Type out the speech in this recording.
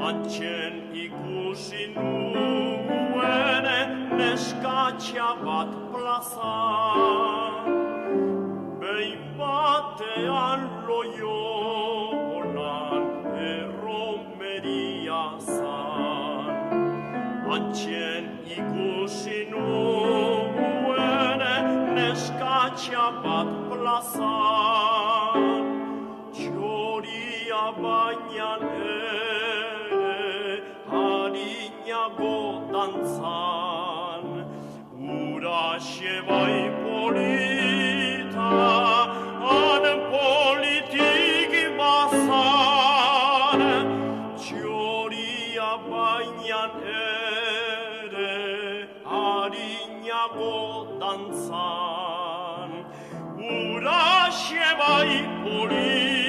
Antzen ikusi nuen neskatxa bat plazan, behin batean Loiolan erromeria zan. Antzen ikusi nuen neskatxa bat plazan, txoria bainan harinago dantzan. Uraxe bai polita, han politik bazan, txoria bainan harinago dantzan. Uraxe bai polita,